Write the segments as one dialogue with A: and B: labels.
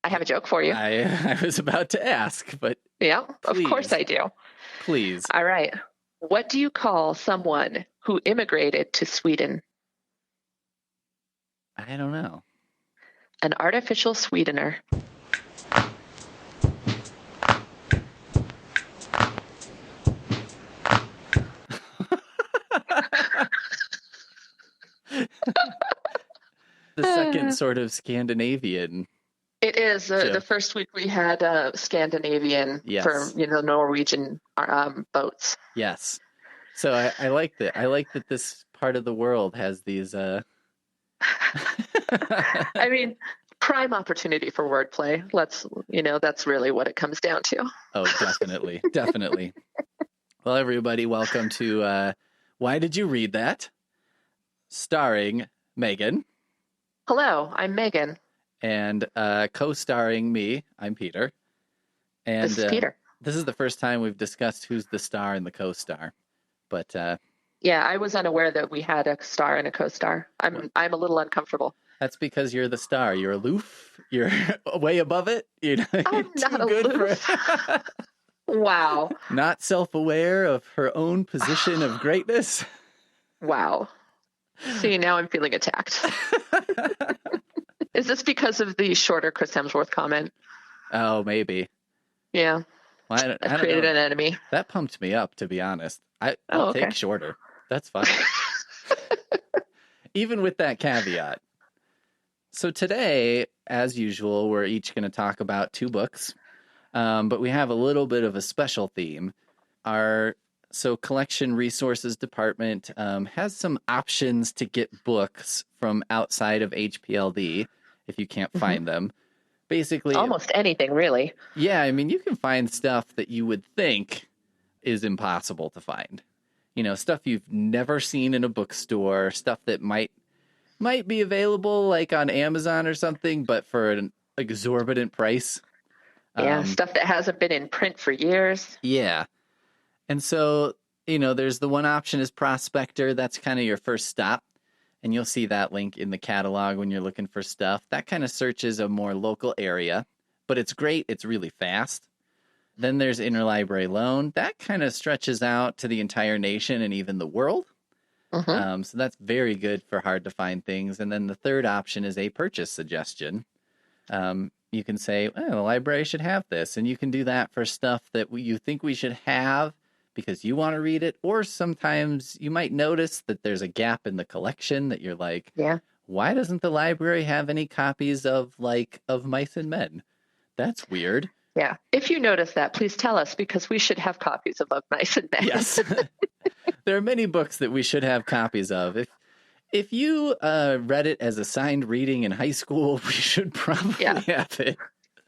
A: I have a joke for you.
B: I was about to ask, but
A: Yeah,
B: please,
A: of course I do.
B: Please.
A: All right. What do you call someone who immigrated to Sweden?
B: I don't know.
A: An artificial sweetener.
B: The second sort of Scandinavian.
A: It is. The first week we had Scandinavian for Norwegian boats.
B: Yes. So I like that. I like that this part of the world has these. I
A: mean, prime opportunity for wordplay. That's really what it comes down to.
B: Oh, definitely, definitely. Well, everybody, welcome to Why Did You Read That? Starring Megan.
A: Hello, I'm Megan.
B: And co-starring me, I'm Peter. And
A: this is Peter.
B: This is the first time we've discussed who's the star and the co-star. But
A: yeah, I was unaware that we had a star and a co-star. I'm a little uncomfortable.
B: That's because you're the star. You're aloof. You're way above it.
A: I'm not aloof. Wow.
B: Not self-aware of her own position of greatness.
A: Wow. See, now I'm feeling attacked. Is this because of the shorter Chris Hemsworth comment?
B: Oh, maybe.
A: Yeah.
B: Well,
A: I created an enemy.
B: That pumped me up, to be honest. I'll take shorter. That's fine. Even with that caveat. So today, as usual, we're each going to talk about 2 books. But we have a little bit of a special theme. Our collection resources department has some options to get books from outside of HPLD if you can't find them. Basically,
A: almost anything, really.
B: Yeah, I mean, you can find stuff that you would think is impossible to find. Stuff you've never seen in a bookstore, stuff that might be available like on Amazon or something, but for an exorbitant price.
A: Yeah, stuff that hasn't been in print for years.
B: Yeah. And so, there's the one option is Prospector. That's kind of your first stop. And you'll see that link in the catalog when you're looking for stuff. That kind of searches a more local area, but it's great. It's really fast. Then there's Interlibrary Loan. That kind of stretches out to the entire nation and even the world. So that's very good for hard to find things. And then the third option is a purchase suggestion. You can say, the library should have this. And you can do that for stuff that you think we should have because you want to read it. Or sometimes you might notice that there's a gap in the collection that you're like, why doesn't the library have any copies of Mice and Men? That's weird.
A: Yeah. If you notice that, please tell us because we should have copies of Mice and Men.
B: Yes. There are many books that we should have copies of. If you read it as assigned reading in high school, we should probably have it.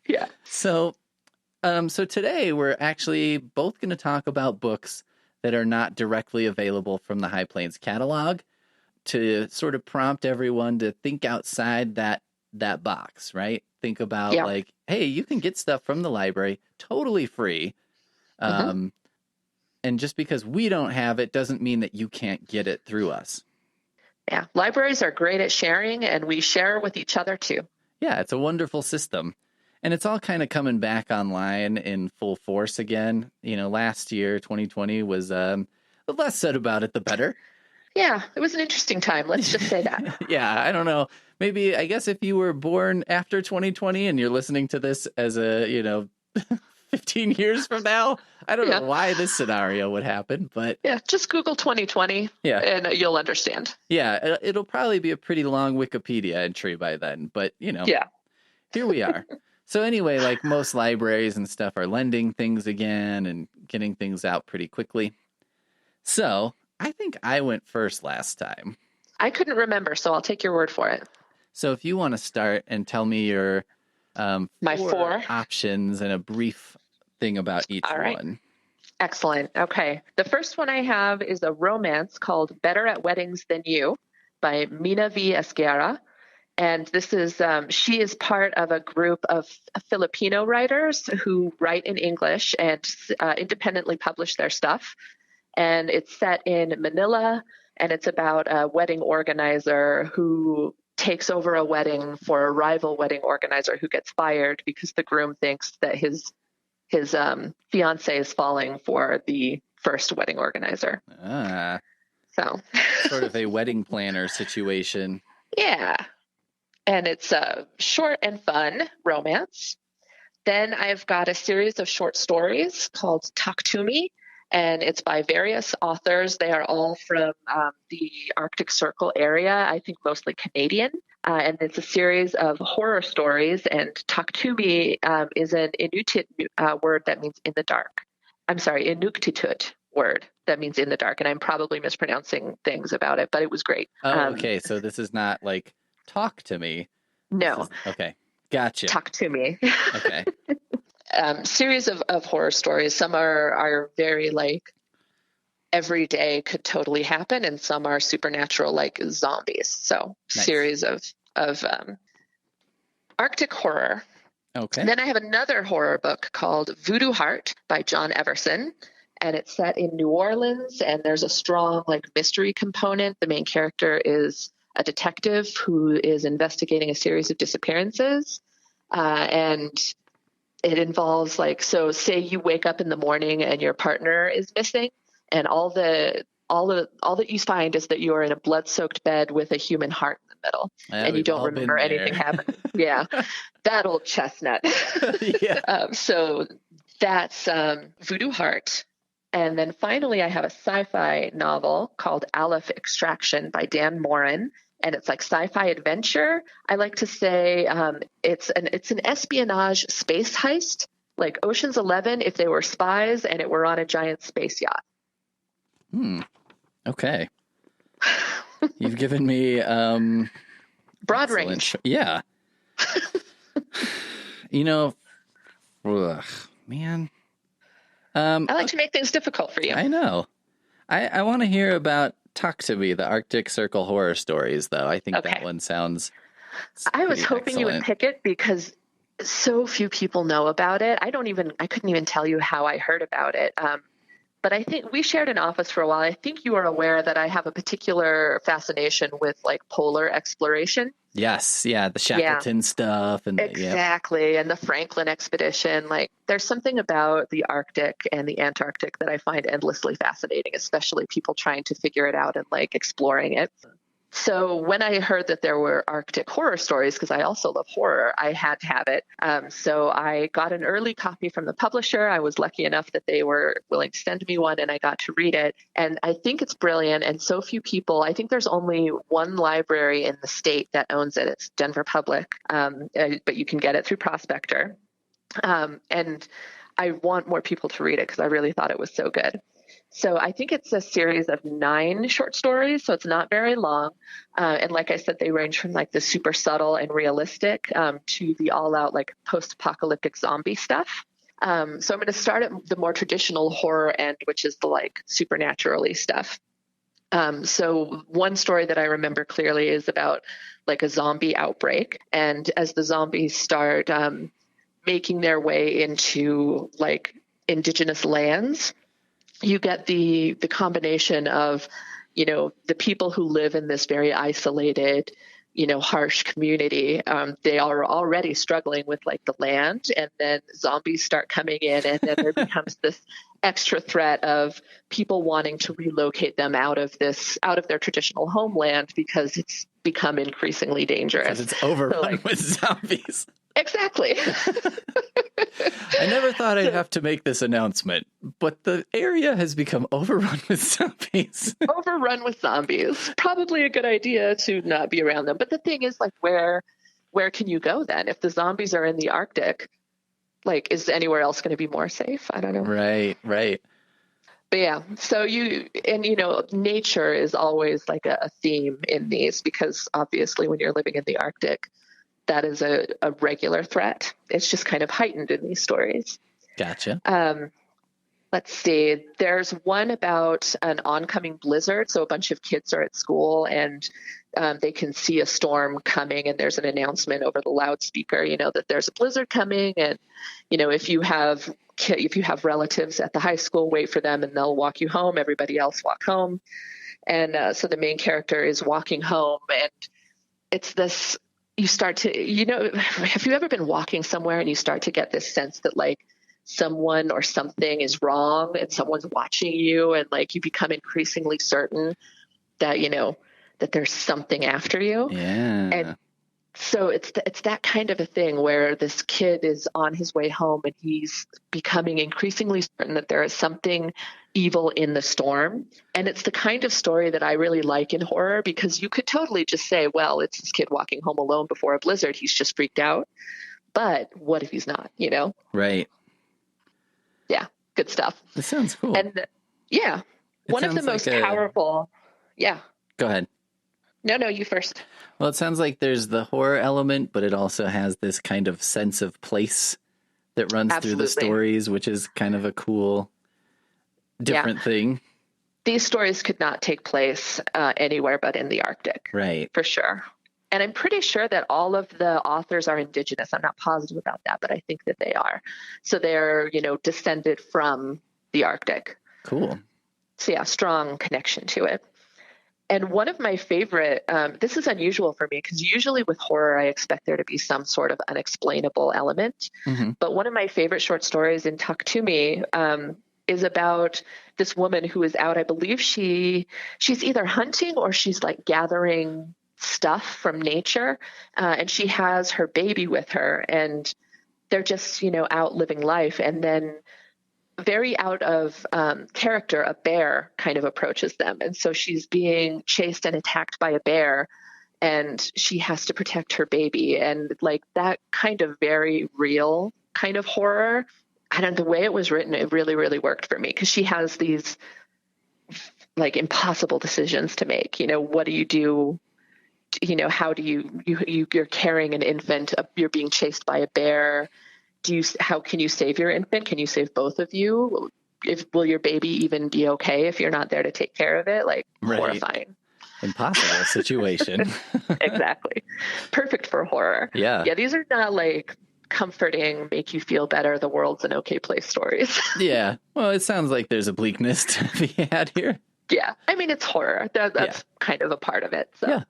A: Yeah.
B: So today we're actually both going to talk about books that are not directly available from the High Plains catalog to sort of prompt everyone to think outside that box, right? Think about hey, you can get stuff from the library totally free. And just because we don't have it doesn't mean that you can't get it through us.
A: Yeah, libraries are great at sharing, and we share with each other, too.
B: Yeah, it's a wonderful system. And it's all kind of coming back online in full force again. Last year, 2020, was the less said about it, the better.
A: Yeah, it was an interesting time. Let's just say that.
B: Yeah, I don't know. Maybe, I guess if you were born after 2020 and you're listening to this as 15 years from now, I don't know why this scenario would happen, but...
A: Yeah, just Google 2020 and you'll understand.
B: Yeah, it'll probably be a pretty long Wikipedia entry by then, but, here we are. So anyway, like most libraries and stuff are lending things again and getting things out pretty quickly. So I think I went first last time.
A: I couldn't remember, so I'll take your word for it.
B: So if you want to start and tell me your...
A: my 4
B: options and a brief thing about each one.
A: Excellent. Okay. The first one I have is a romance called Better at Weddings Than You by Mina V. Esguerra. And this is, she is part of a group of Filipino writers who write in English and independently publish their stuff. And it's set in Manila, and it's about a wedding organizer who takes over a wedding for a rival wedding organizer who gets fired because the groom thinks that his fiance is falling for the first wedding organizer. So
B: sort of a wedding planner situation.
A: Yeah. And it's a short and fun romance. Then I've got a series of short stories called Taaqtumi, and it's by various authors. They are all from the Arctic Circle area, I think mostly Canadian. And it's a series of horror stories, and Taaqtumi is an Inuit word that means in the dark. I'm sorry, Inuktitut word that means in the dark, and I'm probably mispronouncing things about it, but it was great.
B: Oh, okay. So this is not like talk to me.
A: No.
B: Okay. Gotcha.
A: Talk to me.
B: Okay.
A: Series of horror stories. Some are very like every day could totally happen, and some are supernatural like zombies. So
B: Nice.
A: Series of Arctic horror.
B: Okay.
A: And then I have another horror book called Voodoo Heart by John Everson. And it's set in New Orleans, and there's a strong like mystery component. The main character is a detective who is investigating a series of disappearances. And it involves like, so say you wake up in the morning and your partner is missing, and all that you find is that you are in a blood-soaked bed with a human heart in the middle, and you don't remember anything happened. Yeah, that old chestnut.
B: Yeah.
A: So that's Voodoo Heart. And then finally, I have a sci-fi novel called Aleph Extraction by Dan Moren. And it's like sci-fi adventure. I like to say it's an espionage space heist, like Ocean's 11 if they were spies and it were on a giant space yacht.
B: Okay. You've given me
A: broad range.
B: Yeah. Man.
A: I like to make things difficult for you.
B: I know. I want to hear about Taaqtumi, the Arctic Circle horror stories, though. I think that one sounds
A: I was hoping you would pick it because so few people know about it. I couldn't even tell you how I heard about it. But I think we shared an office for a while. I think you are aware that I have a particular fascination with like polar exploration.
B: Yes. Yeah. The Shackleton stuff. And
A: exactly. And the Franklin expedition. Like there's something about the Arctic and the Antarctic that I find endlessly fascinating, especially people trying to figure it out and like exploring it. So when I heard that there were Arctic horror stories, because I also love horror, I had to have it. So I got an early copy from the publisher. I was lucky enough that they were willing to send me one, and I got to read it. And I think it's brilliant. And so few people, I think there's only one library in the state that owns it. It's Denver Public, but you can get it through Prospector. And I want more people to read it because I really thought it was so good. So I think it's a series of 9 short stories, so it's not very long. And like I said, they range from like the super subtle and realistic to the all-out like post-apocalyptic zombie stuff. So I'm going to start at the more traditional horror end, which is the like supernaturally stuff. So one story that I remember clearly is about like a zombie outbreak. And as the zombies start making their way into like indigenous lands, you get the combination of, the people who live in this very isolated, harsh community. They are already struggling with like the land, and then zombies start coming in, and then there becomes this extra threat of people wanting to relocate them out of their traditional homeland because it's become increasingly dangerous.
B: Because it's overrun with zombies.
A: Exactly.
B: I never thought I'd have to make this announcement, but the area has become overrun with zombies.
A: Overrun with zombies. Probably a good idea to not be around them. But the thing is, like, where can you go then? If the zombies are in the Arctic, like, is anywhere else going to be more safe? I don't know.
B: Right.
A: But yeah, so nature is always like a theme in these, because obviously when you're living in the Arctic, that is a regular threat. It's just kind of heightened in these stories.
B: Gotcha.
A: Let's see. There's one about an oncoming blizzard. So a bunch of kids are at school, and they can see a storm coming, and there's an announcement over the loudspeaker, that there's a blizzard coming. And, if you have relatives at the high school, wait for them and they'll walk you home. Everybody else walk home. And so the main character is walking home, and it's this, you start to, have you ever been walking somewhere and you start to get this sense that like someone or something is wrong and someone's watching you, and like you become increasingly certain that, that there's something after you.
B: Yeah.
A: And so it's that kind of a thing where this kid is on his way home and he's becoming increasingly certain that there is something evil in the storm. And it's the kind of story that I really like in horror, because you could totally just say, well, it's this kid walking home alone before a blizzard. He's just freaked out. But what if he's not,
B: Right.
A: Yeah, good stuff.
B: This sounds cool.
A: And yeah, one of the most powerful. Yeah.
B: Go ahead.
A: No, you first.
B: Well, it sounds like there's the horror element, but it also has this kind of sense of place that runs through the stories, which is kind of a cool, different thing.
A: These stories could not take place anywhere but in the Arctic.
B: Right.
A: For sure. And I'm pretty sure that all of the authors are indigenous. I'm not positive about that, but I think that they are. So they're, descended from the Arctic.
B: Cool.
A: So yeah, strong connection to it. And one of my favorite, this is unusual for me because usually with horror, I expect there to be some sort of unexplainable element. Mm-hmm. But one of my favorite short stories in Taaqtumi is about this woman who is out. I believe she's either hunting or she's like gathering stuff from nature. And she has her baby with her, and they're just, out living life. And then very out of character, a bear kind of approaches them. And so she's being chased and attacked by a bear, and she has to protect her baby. And like that kind of very real kind of horror, the way it was written, it really, really worked for me, because she has these like impossible decisions to make. What do you do? How do you're carrying an infant, you're being chased by a bear. How can you save your infant? Can you save both of you? Will your baby even be okay if you're not there to take care of it? Like, right. Horrifying.
B: Impossible situation.
A: Exactly. Perfect for horror.
B: Yeah.
A: Yeah. These are not like comforting, make you feel better, the world's an okay place stories.
B: Yeah. Well, it sounds like there's a bleakness to be had here.
A: Yeah. I mean, it's horror. That's kind of a part of it. So.
B: Yeah.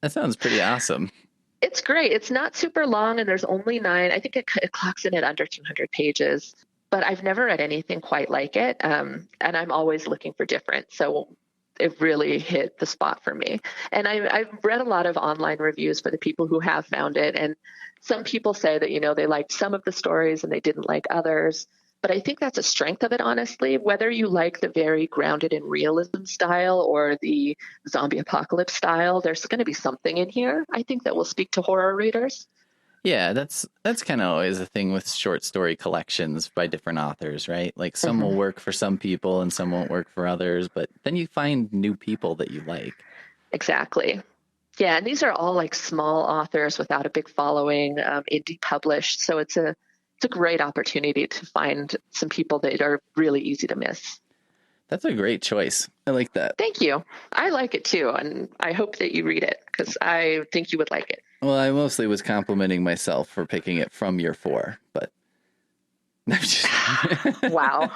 B: That sounds pretty awesome.
A: It's great. It's not super long, and there's only 9. I think it clocks in at under 200 pages, but I've never read anything quite like it. And I'm always looking for different. So it really hit the spot for me. And I've read a lot of online reviews for the people who have found it. And some people say that, they liked some of the stories and they didn't like others. But I think that's a strength of it, honestly. Whether you like the very grounded in realism style or the zombie apocalypse style, there's going to be something in here, I think, that will speak to horror readers.
B: Yeah, that's kind of always a thing with short story collections by different authors, right? Like some will work for some people and some won't work for others, but then you find new people that you like.
A: Exactly. Yeah, and these are all like small authors without a big following, indie published. So it's a great opportunity to find some people that are really easy to miss.
B: That's a great choice. I like that.
A: Thank you. I like it too. And I hope that you read it because I think you would like it.
B: Well, I mostly was complimenting myself for picking it from your 4, but
A: wow.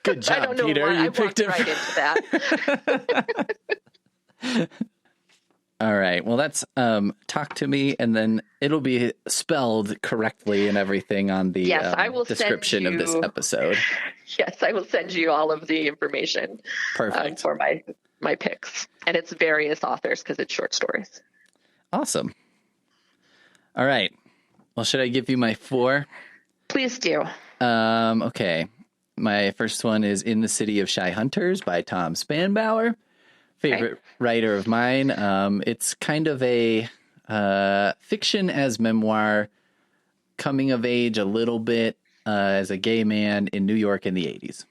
B: Good job,
A: I don't know
B: Peter.
A: why.
B: You picked it
A: right into that.
B: All right. Well, that's Taaqtumi, and then it'll be spelled correctly and everything on the
A: I will
B: description of this episode.
A: Yes, I will send you all of the information.
B: Perfect.
A: For my picks. And it's various authors because it's short stories.
B: Awesome. All right. Well, should I give you my 4?
A: Please do.
B: Okay. My first one is In the City of Shy Hunters by Tom Spanbauer. Favorite writer of mine. It's kind of a fiction as memoir, coming of age a little bit as a gay man in New York in the 80s.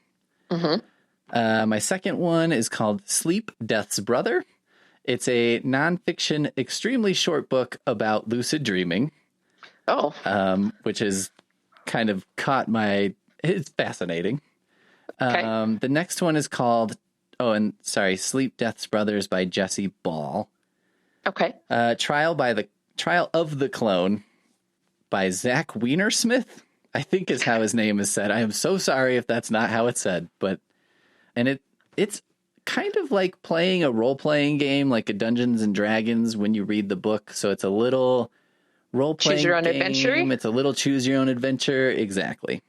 B: Mm-hmm. My second one is called Sleep, Death's Brother. It's a nonfiction, extremely short book about lucid dreaming. Oh. Which is kind of it's fascinating. Okay. The next one is called Sleep, Death's Brothers by Jesse Ball.
A: Okay.
B: Trial of the Clone by Zach Weinersmith, I think is how his name is said. I am so sorry if that's not how it's said, and it's kind of like playing a role-playing game, like a Dungeons and Dragons when you read the book. So it's a little role-playing
A: Choose your own
B: game.
A: adventure.
B: It's a little choose your own adventure. Exactly.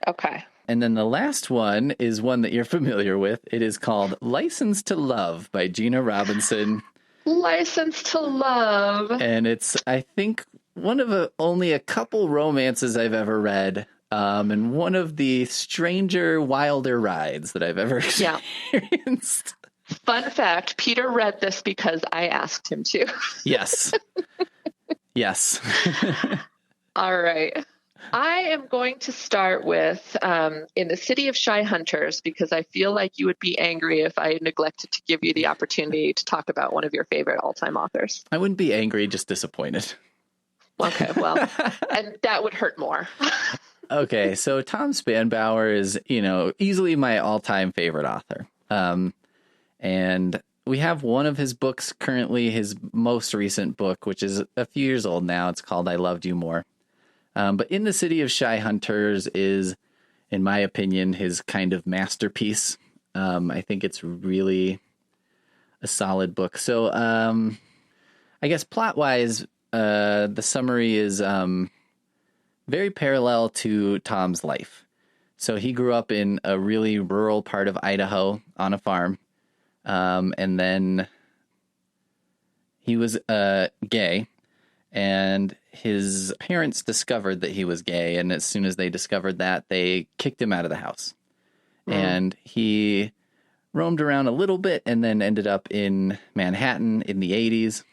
A: Okay.
B: And then the last one is one that you're familiar with. It is called License to Love by Gina Robinson.
A: License to Love.
B: And it's, I think, one of only a couple romances I've ever read. And one of the stranger, wilder rides that I've ever experienced.
A: Fun fact, Peter read this because I asked him to.
B: Yes. Yes.
A: All right. I am going to start with In the City of Shy Hunters, because I feel like you would be angry if I neglected to give you the opportunity to talk about one of your favorite all-time authors.
B: I wouldn't be angry, just disappointed.
A: Okay, well, and that would hurt more.
B: Okay, so Tom Spanbauer is, easily my all-time favorite author. And we have one of his books currently, his most recent book, which is a few years old now. It's called I Loved You More. But In the City of Shy Hunters is, in my opinion, his kind of masterpiece. I think it's really a solid book. So I guess plot-wise, the summary is very parallel to Tom's life. So he grew up in a really rural part of Idaho on a farm. And then he was gay, and his parents discovered that he was gay. And as soon as they discovered that, they kicked him out of the house. And he roamed around a little bit and then ended up in Manhattan in the 80s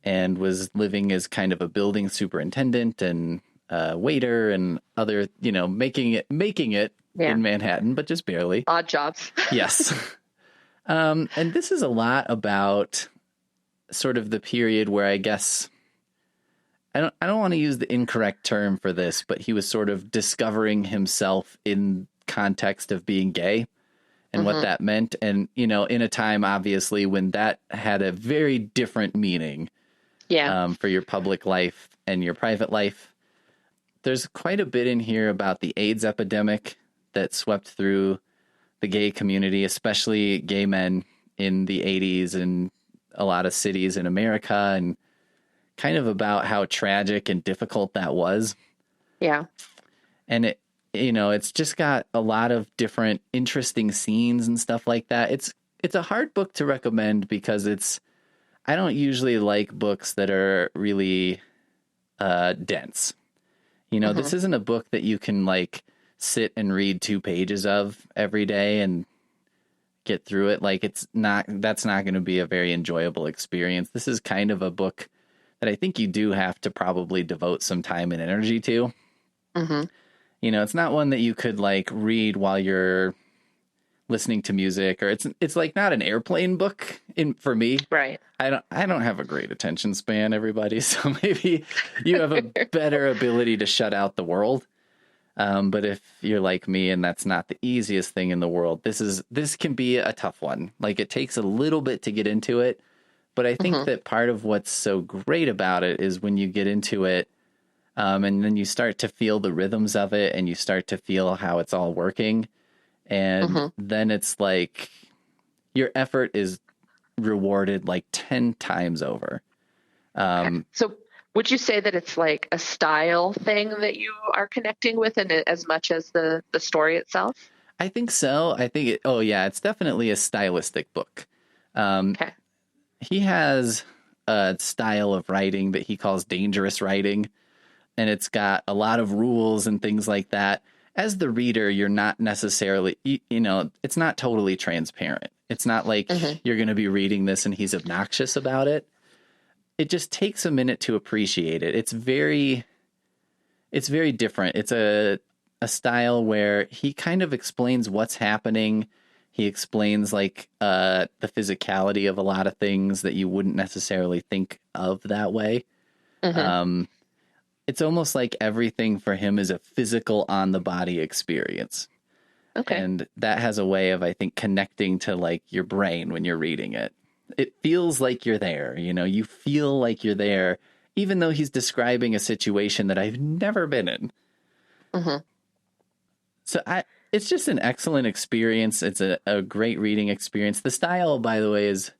B: and was living as kind of a building superintendent and waiter and other, making it in Manhattan, but just barely.
A: Odd jobs.
B: Yes. And this is a lot about sort of the period where I guess I don't want to use the incorrect term for this, but he was sort of discovering himself in context of being gay and what that meant. And, in a time, obviously, when that had a very different meaning for your public life and your private life. There's quite a bit in here about the AIDS epidemic that swept through the gay community, especially gay men in the 80s and a lot of cities in America, and kind of about how tragic and difficult that was.
A: Yeah.
B: And it's just got a lot of different interesting scenes and stuff like that. It's a hard book to recommend because I don't usually like books that are really dense. This isn't a book that you can sit and read 2 pages of every day and get through it. That's not going to be a very enjoyable experience. This is kind of a book that I think you do have to probably devote some time and energy to. It's not one that you could read while you're listening to music, or it's not an airplane book for me.
A: Right.
B: I don't have a great attention span, everybody. So maybe you have a better ability to shut out the world. But if you're like me and that's not the easiest thing in the world, this can be a tough one. It takes a little bit to get into it, but I think that part of what's so great about it is when you get into it, and then you start to feel the rhythms of it and you start to feel how it's all working. And then it's your effort is rewarded 10 times over.
A: So would you say that it's a style thing that you are connecting with in it as much as the story itself?
B: I think so. I think it's definitely a stylistic book.
A: Okay.
B: He has a style of writing that he calls dangerous writing, and it's got a lot of rules and things like that. As the reader, you're not necessarily, it's not totally transparent. It's not you're going to be reading this and he's obnoxious about it. It just takes a minute to appreciate it. It's very different. It's a style where he kind of explains what's happening. He explains the physicality of a lot of things that you wouldn't necessarily think of that way. It's almost like everything for him is a physical on the body experience.
A: Okay.
B: And that has a way of, I think, connecting to your brain when you're reading it. It feels like you're there, you feel like you're there, even though he's describing a situation that I've never been in. So It's just an excellent experience. It's a great reading experience. The style, by the way, is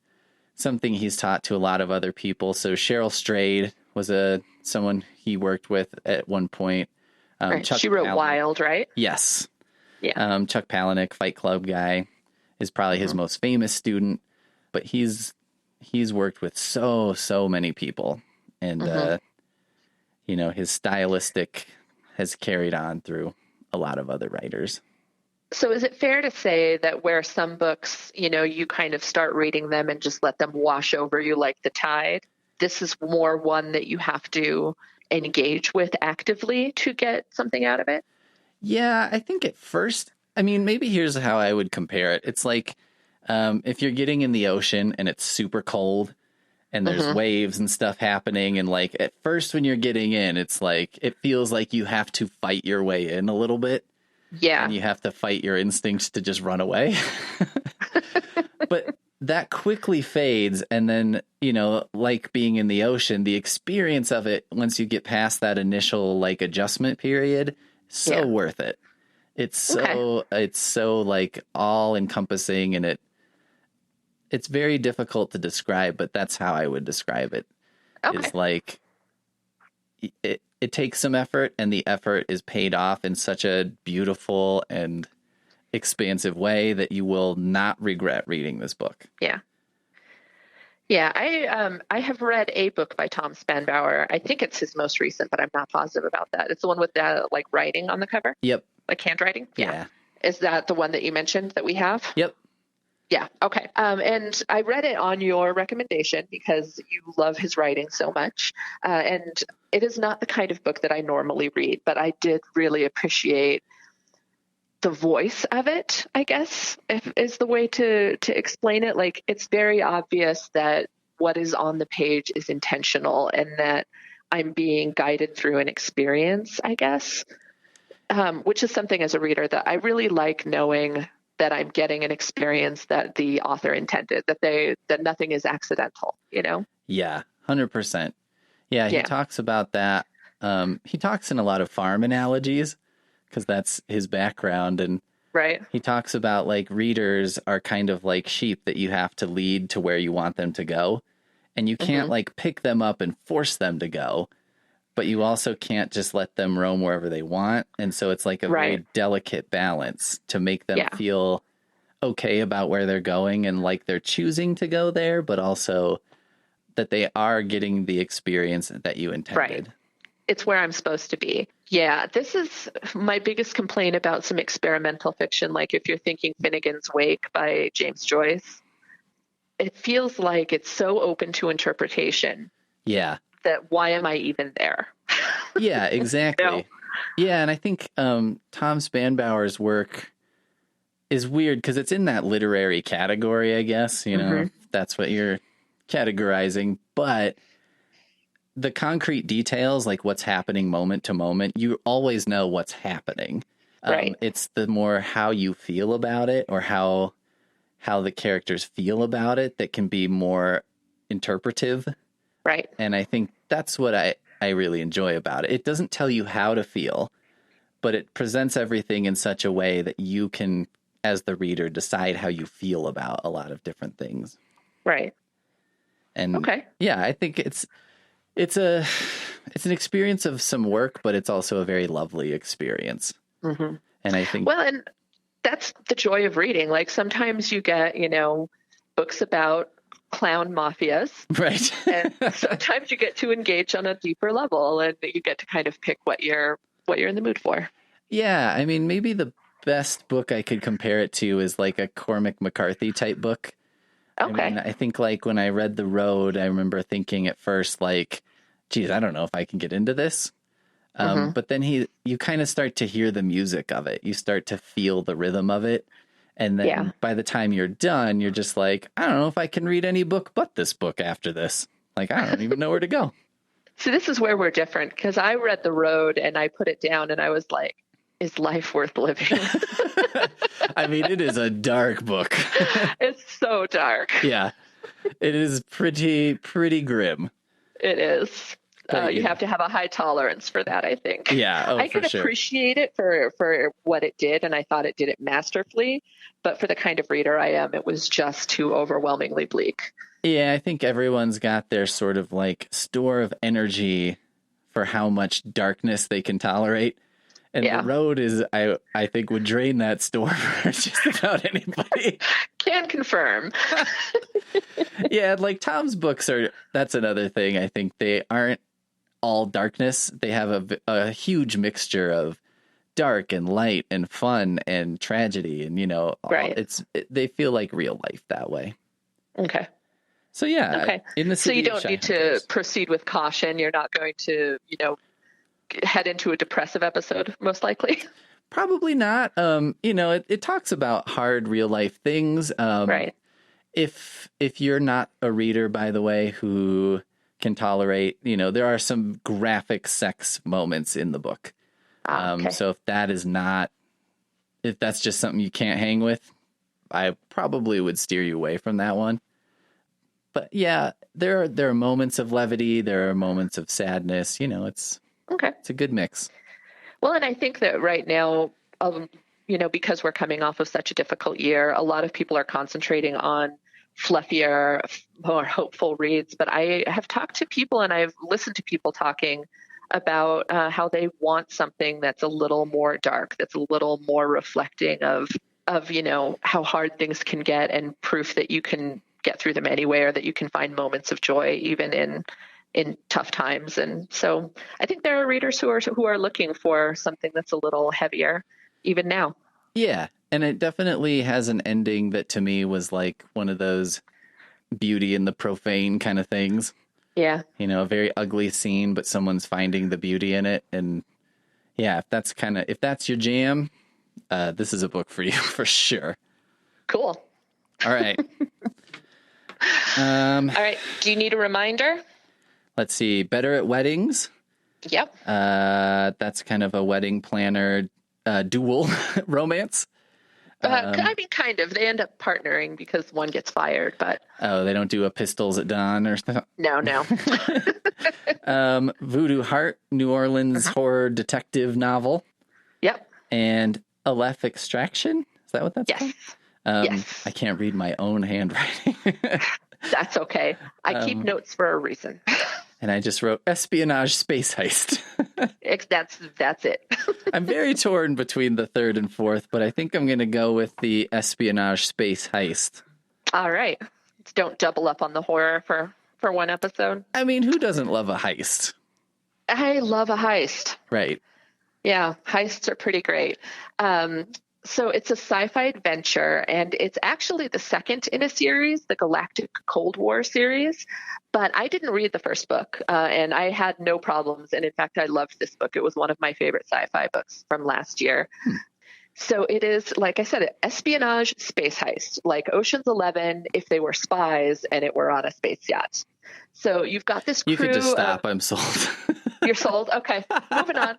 B: something he's taught to a lot of other people. So Cheryl Strayed was someone he worked with at one point.
A: Right. She wrote Wild, right?
B: Yes.
A: Yeah.
B: Chuck Palahniuk, Fight Club guy, is probably his most famous student, but he's worked with so many people, and his stylistic has carried on through a lot of other writers.
A: So is it fair to say that where some books, you kind of start reading them and just let them wash over you like the tide, this is more one that you have to engage with actively to get something out of it?
B: Yeah, I think at first, maybe here's how I would compare it. It's like if you're getting in the ocean and it's super cold and there's waves and stuff happening, and like at first when you're getting in, it's like it feels like you have to fight your way in a little bit.
A: Yeah.
B: And you have to fight your instincts to just run away. But that quickly fades. And then, like being in the ocean, the experience of it, once you get past that initial like adjustment period, worth it. It's so like all encompassing, and it's very difficult to describe, but that's how I would describe it. Okay. It's like it takes some effort, and the effort is paid off in such a beautiful and expansive way that you will not regret reading this book.
A: Yeah. Yeah, I have read a book by Tom Spanbauer. I think it's his most recent, but I'm not positive about that. It's the one with the like writing on the cover.
B: Yep.
A: Like handwriting.
B: Yeah.
A: Is that the one that you mentioned that we have?
B: Yep.
A: Yeah. Okay. And I read it on your recommendation because you love his writing so much. And it is not the kind of book that I normally read, but I did really appreciate the voice of it, I guess, is the way to explain it. Like, it's very obvious that what is on the page is intentional and that I'm being guided through an experience, I guess, which is something as a reader that I really like, knowing that I'm getting an experience that the author intended, that nothing is accidental, Yeah,
B: 100%. Yeah, he talks about that. He talks in a lot of farm analogies, because that's his background. And
A: right.
B: He talks about like readers are kind of like sheep that you have to lead to where you want them to go. And you can't like pick them up and force them to go, but you also can't just let them roam wherever they want. And so it's like a very delicate balance to make them feel okay about where they're going and like they're choosing to go there, but also that they are getting the experience that you intended.
A: Right. It's where I'm supposed to be. Yeah, this is my biggest complaint about some experimental fiction. Like if you're thinking Finnegan's Wake by James Joyce, it feels like it's so open to interpretation.
B: Yeah.
A: That why am I even there?
B: Yeah, exactly. Yeah, and I think Tom Spanbauer's work is weird because it's in that literary category, I guess, if that's what you're categorizing. But the concrete details, like what's happening moment to moment, you always know what's happening.
A: Right.
B: It's the more how you feel about it, or how the characters feel about it, that can be more interpretive.
A: Right.
B: And I think that's what I really enjoy about it. It doesn't tell you how to feel, but it presents everything in such a way that you can, as the reader, decide how you feel about a lot of different things.
A: Right.
B: And yeah, I think it's an experience of some work, but it's also a very lovely experience. And I think,
A: well, and that's the joy of reading. Like sometimes you get, books about clown mafias,
B: right?
A: And sometimes you get to engage on a deeper level, and you get to kind of pick what you're in the mood for.
B: Yeah, I mean, maybe the best book I could compare it to is like a Cormac McCarthy type book.
A: Okay.
B: I think like when I read The Road, I remember thinking at first like, geez, I don't know if I can get into this. But then you kind of start to hear the music of it. You start to feel the rhythm of it. And then by the time you're done, you're just like, I don't know if I can read any book but this book after this. Like, I don't even know where to go.
A: So this is where we're different, because I read The Road and I put it down and I was like, is life worth living?
B: I mean, it is a dark book.
A: It's so dark.
B: Yeah, it is pretty grim.
A: It is. You have to have a high tolerance for that, I think.
B: Yeah,
A: I could appreciate it for what it did, and I thought it did it masterfully. But for the kind of reader I am, it was just too overwhelmingly bleak.
B: Yeah, I think everyone's got their sort of like store of energy for how much darkness they can tolerate. And The Road is, I think, would drain that store for just about anybody.
A: Can confirm.
B: Yeah, like Tom's books that's another thing. I think they aren't all darkness. They have a huge mixture of dark and light and fun and tragedy. And, they feel like real life that way.
A: Okay.
B: So, yeah.
A: Okay. So you don't need to proceed with caution. You're not going to, head into a depressive episode, most likely.
B: Probably not. It talks about hard real life things.
A: Right.
B: If you're not a reader, by the way, who can tolerate, there are some graphic sex moments in the book.
A: Okay.
B: So if that's just something you can't hang with, I probably would steer you away from that one. But yeah, there are moments of levity. There are moments of sadness. It's a good mix.
A: Well, and I think that right now, because we're coming off of such a difficult year, a lot of people are concentrating on fluffier, more hopeful reads. But I have talked to people and I've listened to people talking about how they want something that's a little more dark, that's a little more reflecting of how hard things can get and proof that you can get through them anyway, or that you can find moments of joy even in tough times. And so I think there are readers who are looking for something that's a little heavier even now.
B: Yeah. And it definitely has an ending that to me was like one of those beauty in the profane kind of things.
A: Yeah.
B: A very ugly scene, but someone's finding the beauty in it. And yeah, if that's your jam, this is a book for you for sure.
A: Cool.
B: All right.
A: All right. Do you need a reminder?
B: Let's see. Better at Weddings.
A: Yep.
B: That's kind of a wedding planner dual romance.
A: Kind of. They end up partnering because one gets fired, but...
B: Oh, they don't do a Pistols at Dawn or something?
A: No.
B: Voodoo Heart, New Orleans horror detective novel.
A: Yep.
B: And Aleph Extraction? Is that what that's called?
A: Yes.
B: I can't read my own handwriting.
A: That's okay. I keep notes for a reason.
B: And I just wrote Espionage Space Heist.
A: That's it.
B: I'm very torn between the third and fourth, but I think I'm going to go with the Espionage Space Heist.
A: All right. Don't double up on the horror for one episode.
B: I mean, who doesn't love a heist?
A: I love a heist.
B: Right.
A: Yeah, heists are pretty great. So it's a sci-fi adventure, and it's actually the second in a series, the Galactic Cold War series. But I didn't read the first book, and I had no problems. And in fact, I loved this book. It was one of my favorite sci-fi books from last year. So it is, like I said, an espionage space heist, like Ocean's 11 if they were spies and it were on a space yacht. So you've got this crew.
B: You could just stop. I'm sold.
A: You're sold? Okay. Moving on.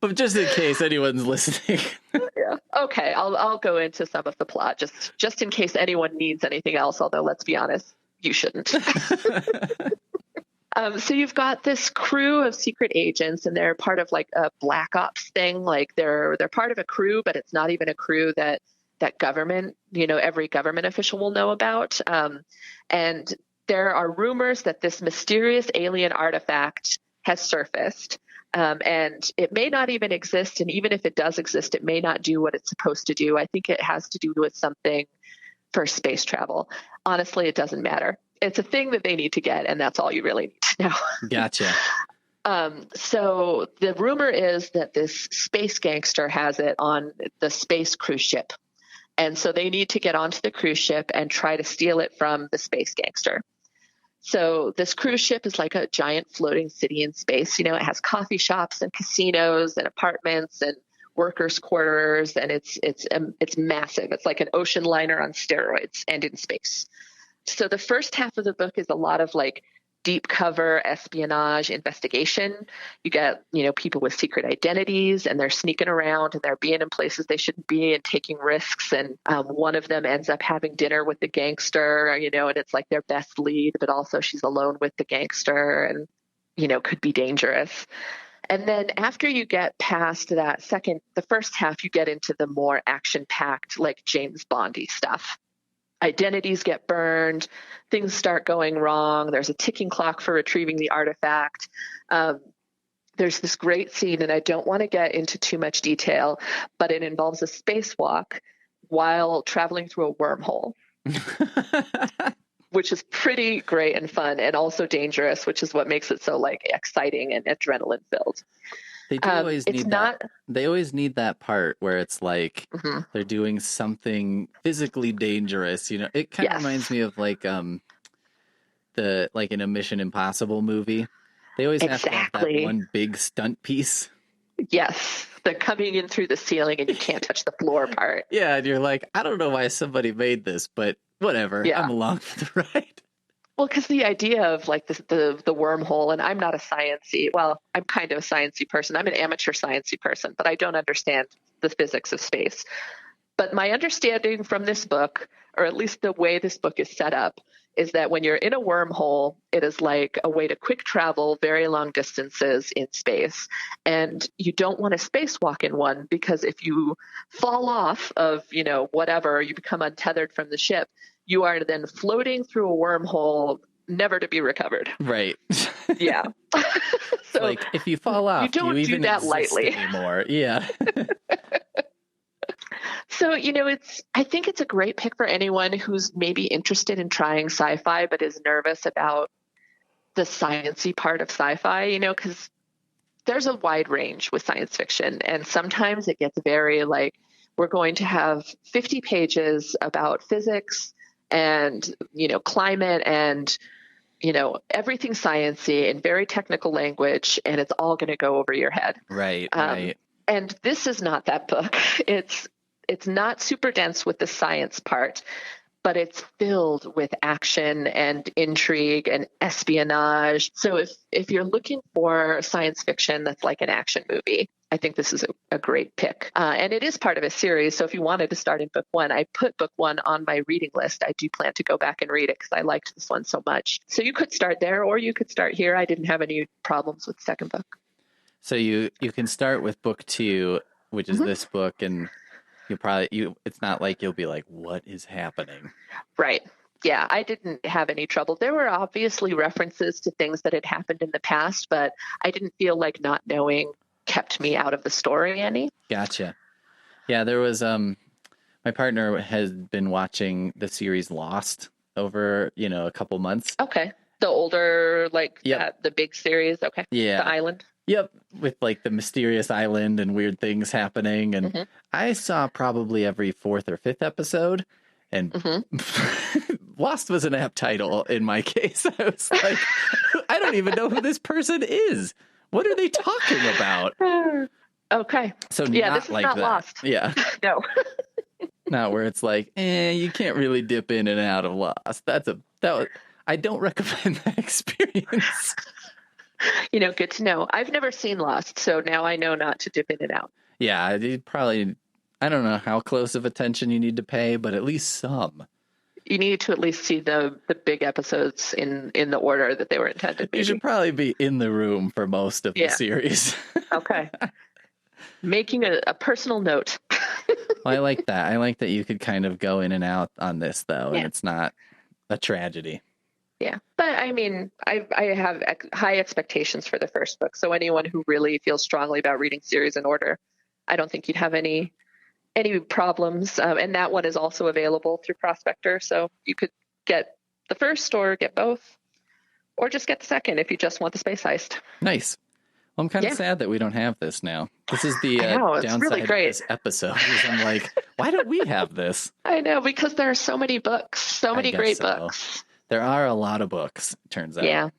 B: But just in case anyone's listening.
A: Yeah. Okay. I'll go into some of the plot just in case anyone needs anything else, although let's be honest, you shouldn't. So you've got this crew of secret agents, and they're part of like a black ops thing. Like they're part of a crew, but it's not even a crew that government, every government official will know about. And there are rumors that this mysterious alien artifact has surfaced. And it may not even exist. And even if it does exist, it may not do what it's supposed to do. I think it has to do with something for space travel. Honestly, it doesn't matter. It's a thing that they need to get, and that's all you really need to know.
B: Gotcha.
A: So the rumor is that this space gangster has it on the space cruise ship. And so they need to get onto the cruise ship and try to steal it from the space gangster. So this cruise ship is like a giant floating city in space. It has coffee shops and casinos and apartments and workers' quarters, and it's massive. It's like an ocean liner on steroids and in space. So the first half of the book is a lot of like deep cover espionage investigation. You get, people with secret identities, and they're sneaking around and they're being in places they shouldn't be and taking risks. And one of them ends up having dinner with the gangster, and it's like their best lead, but also she's alone with the gangster and, could be dangerous. And then after you get past the first half, you get into the more action-packed, like James Bondy stuff. Identities get burned, things start going wrong. There's a ticking clock for retrieving the artifact. There's this great scene, and I don't want to get into too much detail, but it involves a spacewalk while traveling through a wormhole. Which is pretty great and fun, and also dangerous, which is what makes it so exciting and adrenaline filled.
B: They do always need that. They always need that part where it's like they're doing something physically dangerous. It kind of reminds me of in a Mission Impossible movie. They always have to have that one big stunt piece. Yes.
A: The coming in through the ceiling and you can't touch the floor part.
B: Yeah, and you're like, I don't know why somebody made this, but whatever. Yeah. I'm along for the ride.
A: Well, because the idea of the wormhole, and I'm not a sciencey. Well, I'm kind of a sciencey person. I'm an amateur sciencey person, but I don't understand the physics of space. But my understanding from this book, or at least the way this book is set up, is that when you're in a wormhole, it is like a way to quick travel very long distances in space. And you don't want to spacewalk in one, because if you fall off of, whatever, you become untethered from the ship, you are then floating through a wormhole, never to be recovered.
B: Right.
A: Yeah. So
B: if you fall off,
A: you don't
B: do even
A: that lightly
B: anymore. Yeah.
A: So, I think it's a great pick for anyone who's maybe interested in trying sci-fi, but is nervous about the science-y part of sci-fi, because there's a wide range with science fiction. And sometimes it gets very we're going to have 50 pages about physics and, climate and, everything science-y in very technical language, and it's all going to go over your head.
B: Right, right.
A: And this is not that book. It's not super dense with the science part, but it's filled with action and intrigue and espionage. So if you're looking for science fiction that's like an action movie, I think this is a great pick. And it is part of a series. So if you wanted to start in book one, I put book one on my reading list. I do plan to go back and read it because I liked this one so much. So you could start there, or you could start here. I didn't have any problems with the second book.
B: So you can start with book two, which is this book, and it's not like you'll be like, what is happening? Right.
A: Yeah, I didn't have any trouble. There were obviously references to things that had happened in the past, but I didn't feel like not knowing kept me out of the story any.
B: Gotcha. Yeah, there was my partner has been watching the series Lost over, a couple months.
A: Okay. The older, the big series. Okay.
B: Yeah.
A: The island.
B: Yep, with the mysterious island and weird things happening. And I saw probably every fourth or fifth episode. And Lost was an apt title in my case. I was like, I don't even know who this person is. What are they talking about?
A: Okay.
B: So
A: yeah, this is not
B: that.
A: Lost.
B: Yeah.
A: No.
B: Not where it's like, you can't really dip in and out of Lost. I don't recommend that experience.
A: Good to know. I've never seen Lost, so now I know not to dip in and out.
B: Yeah, I don't know how close of attention you need to pay, but at least some.
A: You need to at least see the big episodes in the order that they were intended. Maybe.
B: You should probably be in the room for most of the series.
A: Okay. Making a personal note.
B: Well, I like that. I like that you could kind of go in and out on this, though, and it's not a tragedy.
A: Yeah. But I mean, I have high expectations for the first book. So anyone who really feels strongly about reading series in order, I don't think you'd have any problems. And that one is also available through Prospector. So you could get the first or get both, or just get the second if you just want the space heist.
B: Nice. Well, I'm kind of sad that we don't have this now. This is the downside
A: really great.
B: of this episode. I'm like, why don't we have this?
A: I know, because there are so many books, so many great books.
B: There are a lot of books, it turns out.
A: Yeah.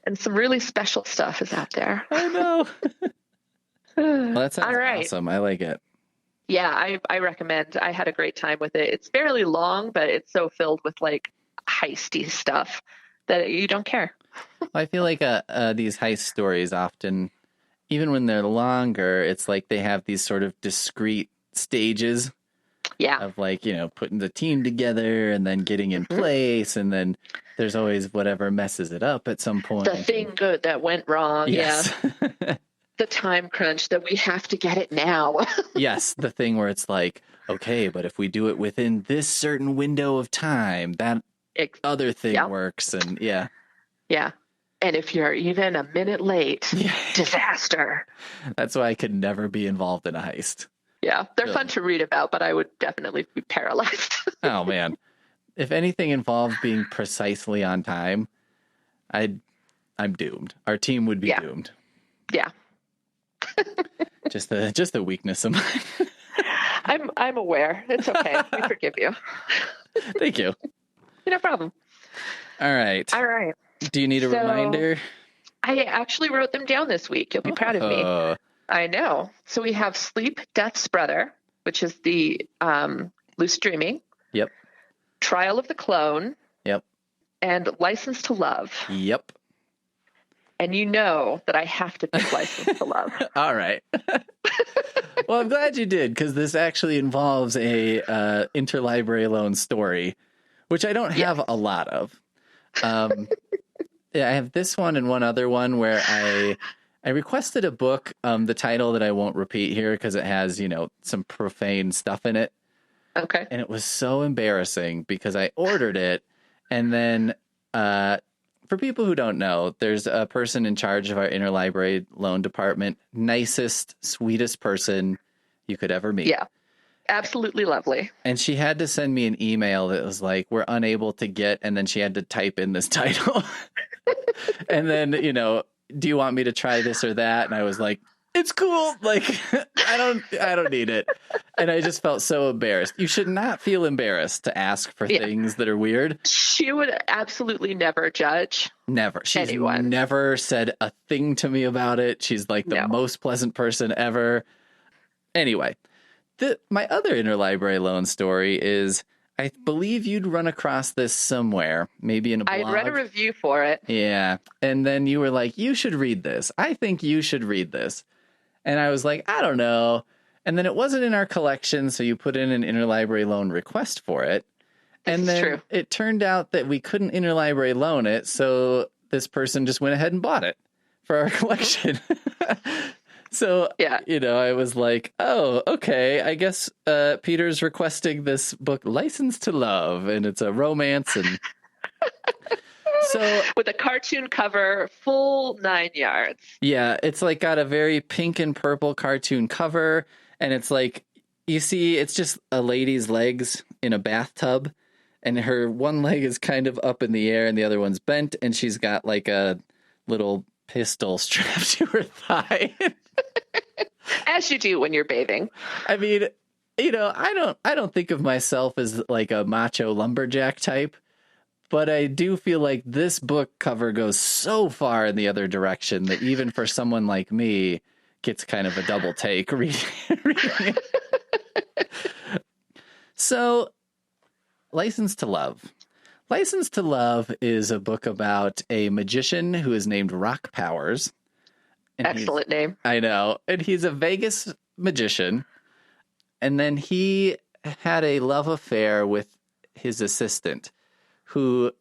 A: And some really special stuff is out there.
B: I know. Well, that sounds awesome. I like it.
A: Yeah, I recommend. I had a great time with it. It's fairly long, but it's so filled with heisty stuff that you don't care.
B: I feel like these heist stories often, even when they're longer, it's like they have these sort of discrete stages
A: Yeah.
B: of like, putting the team together and then getting in place. And then there's always whatever messes it up at some point.
A: The thing good that went wrong.
B: Yes.
A: Yeah. The time crunch that we have to get it now.
B: Yes. The thing where it's like, okay, but if we do it within this certain window of time, that other thing works. And yeah.
A: Yeah. And if you're even a minute late, disaster.
B: That's why I could never be involved in a heist.
A: Yeah. They're fun to read about, but I would definitely be paralyzed.
B: Oh, man. If anything involved being precisely on time, I'm doomed. Our team would be doomed.
A: Yeah.
B: just a weakness of mine.
A: I'm aware. It's okay. We forgive you.
B: Thank you.
A: No problem.
B: All right. Do you need a reminder? I
A: actually wrote them down this week. You'll be proud of me. I know. So we have Sleep, Death's Brother, which is the Loose Dreaming.
B: Yep.
A: Trial of the Clone.
B: Yep.
A: And License to Love.
B: Yep.
A: And you know that I have to pick License to Love.
B: All right. Well, I'm glad you did, because this actually involves a interlibrary loan story, which I don't have a lot of. I have this one and one other one where I requested a book, the title that I won't repeat here because it has, some profane stuff in it.
A: Okay.
B: And it was so embarrassing because I ordered it. And then for people who don't know, there's a person in charge of our interlibrary loan department. Nicest, sweetest person you could ever meet.
A: Yeah. Absolutely lovely.
B: And she had to send me an email that was like, we're unable to get, and then she had to type in this title. And then, do you want me to try this or that? And I was like, it's cool. Like, I don't need it. And I just felt so embarrassed. You should not feel embarrassed to ask for things that are weird.
A: She would absolutely never judge.
B: Never. She's never said a thing to me about it. She's like the most pleasant person ever. Anyway, my other interlibrary loan story is, I believe you'd run across this somewhere, maybe in a blog.
A: I read a review for it.
B: Yeah. And then you were like, you should read this. I think you should read this. And I was like, I don't know. And then it wasn't in our collection, so you put in an interlibrary loan request for it. And then it turned out that we couldn't interlibrary loan it, so this person just went ahead and bought it for our collection. So, I was like, oh, okay, I guess Peter's requesting this book, License to Love, and it's a romance. And so
A: with a cartoon cover, full 9 yards.
B: Yeah, it's like got a very pink and purple cartoon cover, and it's like, you see, it's just a lady's legs in a bathtub, and her one leg is kind of up in the air, and the other one's bent, and she's got like a little pistol strapped to her thigh.
A: As you do when you're bathing.
B: I mean, I don't think of myself as like a macho lumberjack type, but I do feel like this book cover goes so far in the other direction that even for someone like me, gets kind of a double take reading it. So, License to Love. License to Love is a book about a magician who is named Rock Powers.
A: Excellent name.
B: I know. And he's a Vegas magician. And then he had a love affair with his assistant, who,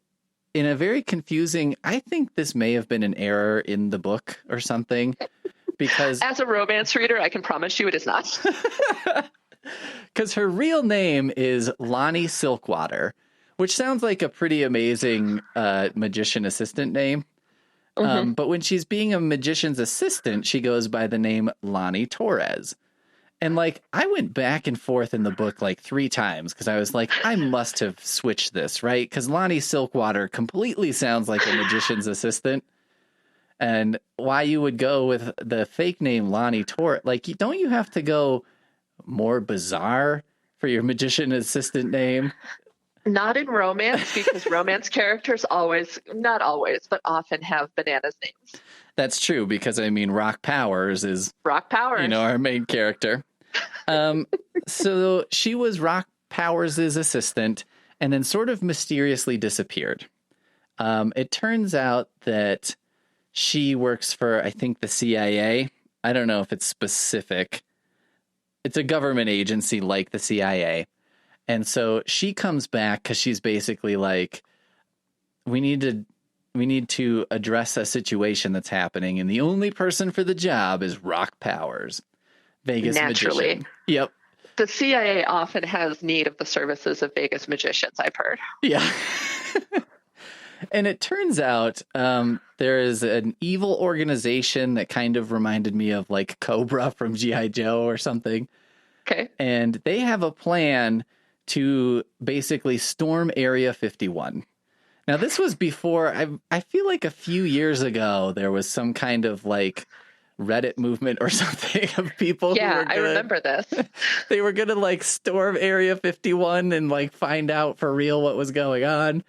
B: in a very confusing, I think this may have been an error in the book or something, because
A: as a romance reader, I can promise you it is not.
B: Because her real name is Lonnie Silkwater, which sounds like a pretty amazing magician assistant name. Mm-hmm. But when she's being a magician's assistant, she goes by the name Lonnie Torres. And like, I went back and forth in the book like 3 times because I was like, I must have switched this, right? Because Lonnie Silkwater completely sounds like a magician's assistant. And why you would go with the fake name Lonnie Torres, like, don't you have to go more bizarre for your magician assistant name?
A: Not in romance, because romance characters not always, but often have bananas names.
B: That's true, because I mean, Rock Powers is our main character. So she was Rock Powers' assistant and then sort of mysteriously disappeared. It turns out that she works for, I think, the CIA. I don't know if it's specific. It's a government agency like the CIA. And so she comes back because she's basically like, we need to address a situation that's happening. And the only person for the job is Rock Powers, Vegas
A: Naturally.
B: magician. Yep.
A: The CIA often has need of the services of Vegas magicians, I've heard.
B: Yeah. And it turns out there is an evil organization that kind of reminded me of like Cobra from G.I. Joe or something.
A: Okay.
B: And they have a plan to basically storm Area 51. Now, this was before, I feel like a few years ago, there was some kind of like Reddit movement or something of people.
A: Yeah, I remember this.
B: They were going to like storm Area 51 and like find out for real what was going on.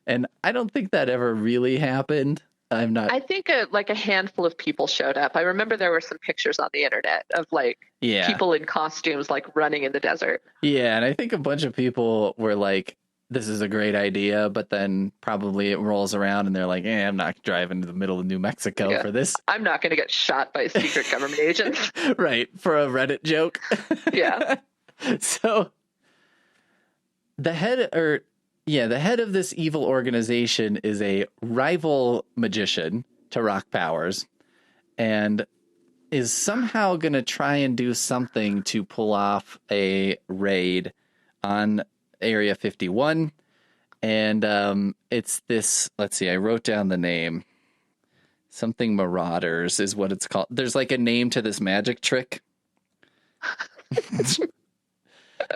B: And I don't think that ever really happened. I think
A: a handful of people showed up. I remember there were some pictures on the internet of like people in costumes like running in the desert.
B: Yeah, and I think a bunch of people were like, this is a great idea, but then probably it rolls around and they're like, I'm not driving to the middle of New Mexico for this.
A: I'm not going to get shot by secret government agents.
B: Right, for a Reddit joke.
A: Yeah.
B: So the head of this evil organization is a rival magician to Rock Powers and is somehow going to try and do something to pull off a raid on Area 51. And it's this, let's see, I wrote down the name. Something Marauders is what it's called. There's like a name to this magic trick.